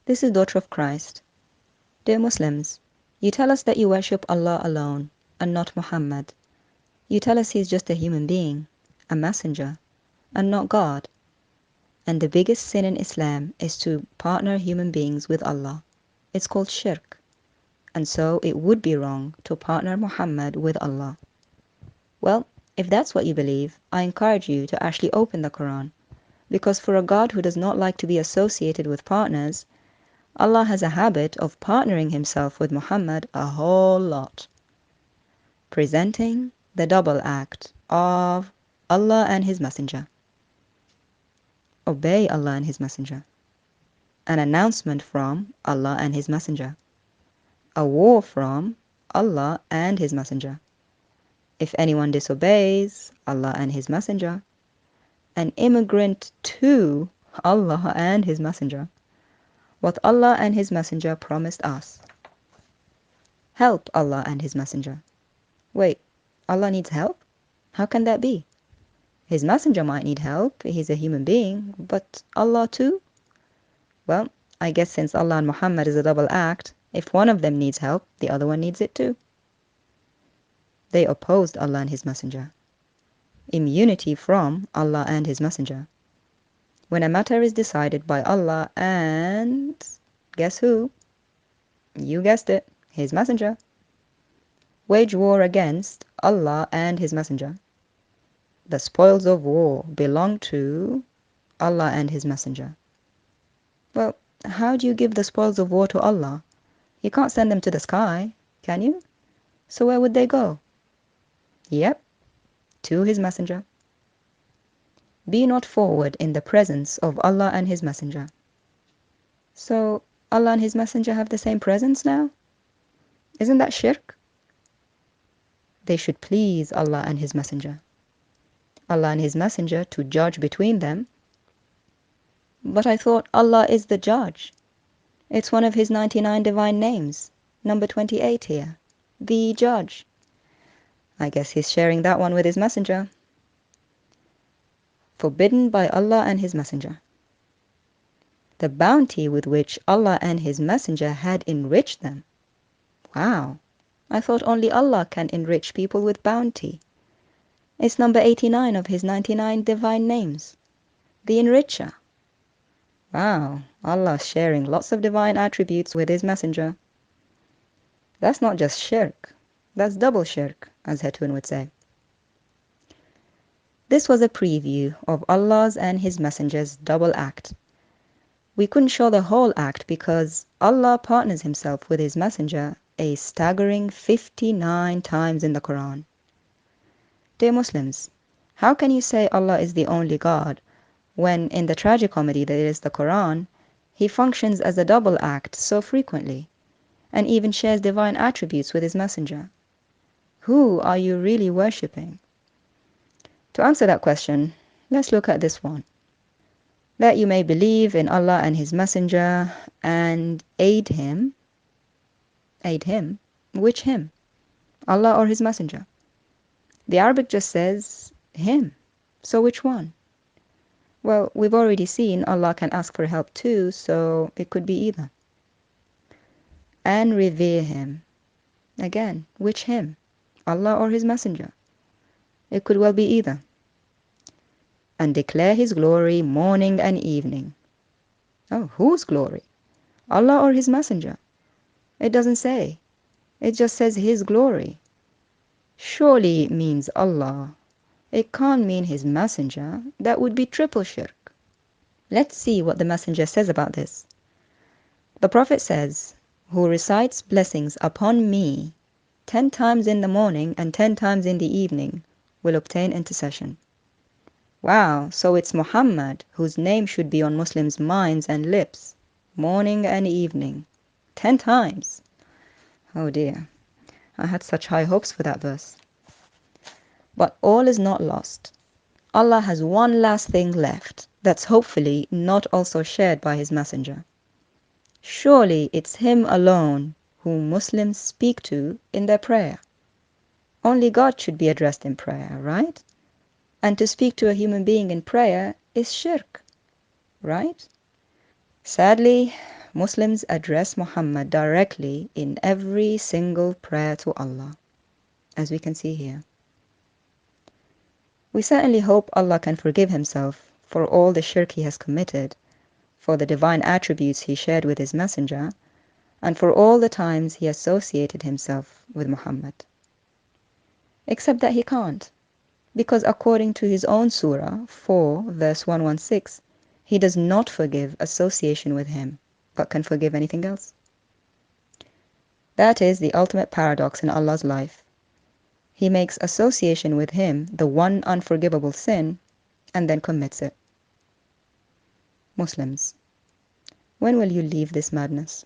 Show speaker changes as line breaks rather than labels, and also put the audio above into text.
This is Daughter of Christ. Dear Muslims, you tell us that you worship Allah alone and not Muhammad. You tell us he's just a human being, a messenger, and not God. And the biggest sin in Islam is to partner human beings with Allah. It's called shirk. And so it would be wrong to partner Muhammad with Allah. Well, if that's what you believe, I encourage you to actually open the Quran. Because for a God who does not like to be associated with partners, Allah has a habit of partnering himself with Muhammad a whole lot. Presenting the double act of Allah and his messenger. Obey Allah and his messenger. An announcement from Allah and his messenger. A war from Allah and his messenger. If anyone disobeys Allah and his messenger, an immigrant to Allah and his messenger. What Allah and his messenger promised us. Help Allah and his messenger. Wait, Allah needs help? How can that be? His messenger might need help, he's a human being, but Allah too? Well, I guess since Allah and Muhammad is a double act, if one of them needs help, the other one needs it too. They opposed Allah and his messenger. Immunity from Allah and his messenger. When a matter is decided by Allah and... guess who? You guessed it, his messenger. Wage war against Allah and his messenger. The spoils of war belong to Allah and his messenger. Well, how do you give the spoils of war to Allah? You can't send them to the sky, can you? So where would they go? Yep, to his messenger. Be not forward in the presence of Allah and his messenger. So Allah and his messenger have the same presence now? Isn't that shirk? They should please Allah and his messenger. Allah and his messenger to judge between them. But I thought Allah is the judge. It's one of his 99 divine names, number 28 here, the judge. I guess he's sharing that one with his messenger. Forbidden by Allah and his messenger. The bounty with which Allah and his messenger had enriched them. Wow, I thought only Allah can enrich people with bounty. It's number 89 of his 99 divine names, the enricher. Wow, Allah's sharing lots of divine attributes with his messenger. That's not just shirk, that's double shirk, as Hetwin would say. This was a preview of Allah's and his messenger's double act. We couldn't show the whole act because Allah partners himself with his messenger a staggering 59 times in the Quran. Dear Muslims, how can you say Allah is the only God when in the tragicomedy that is the Quran, he functions as a double act so frequently and even shares divine attributes with his messenger? Who are you really worshipping? To answer that question, let's look at this one. That you may believe in Allah and his messenger and aid him. Aid him? Which him? Allah or his messenger? The Arabic just says him. So which one? Well, we've already seen Allah can ask for help too, so it could be either. And revere him. Again, which him? Allah or his messenger? It could well be either. And declare his glory morning and evening. Oh, whose glory? Allah or his messenger? It doesn't say. It just says his glory. Surely it means Allah. It can't mean his messenger. That would be triple shirk. Let's see what the messenger says about this. The Prophet says, who recites blessings upon me 10 times in the morning and 10 times in the evening will obtain intercession. Wow, so it's Muhammad whose name should be on Muslims' minds and lips, morning and evening, 10 times. Oh dear, I had such high hopes for that verse. But all is not lost. Allah has one last thing left that's hopefully not also shared by his messenger. Surely it's him alone whom Muslims speak to in their prayer. Only God should be addressed in prayer, right? And to speak to a human being in prayer is shirk, right? Sadly, Muslims address Muhammad directly in every single prayer to Allah, as we can see here. We certainly hope Allah can forgive himself for all the shirk he has committed, for the divine attributes he shared with his messenger, and for all the times he associated himself with Muhammad. Except that he can't, because according to his own surah 4 verse 116, he does not forgive association with him, but can forgive anything else. That is the ultimate paradox in Allah's life. He makes association with him the one unforgivable sin, and then commits it. Muslims, when will you leave this madness?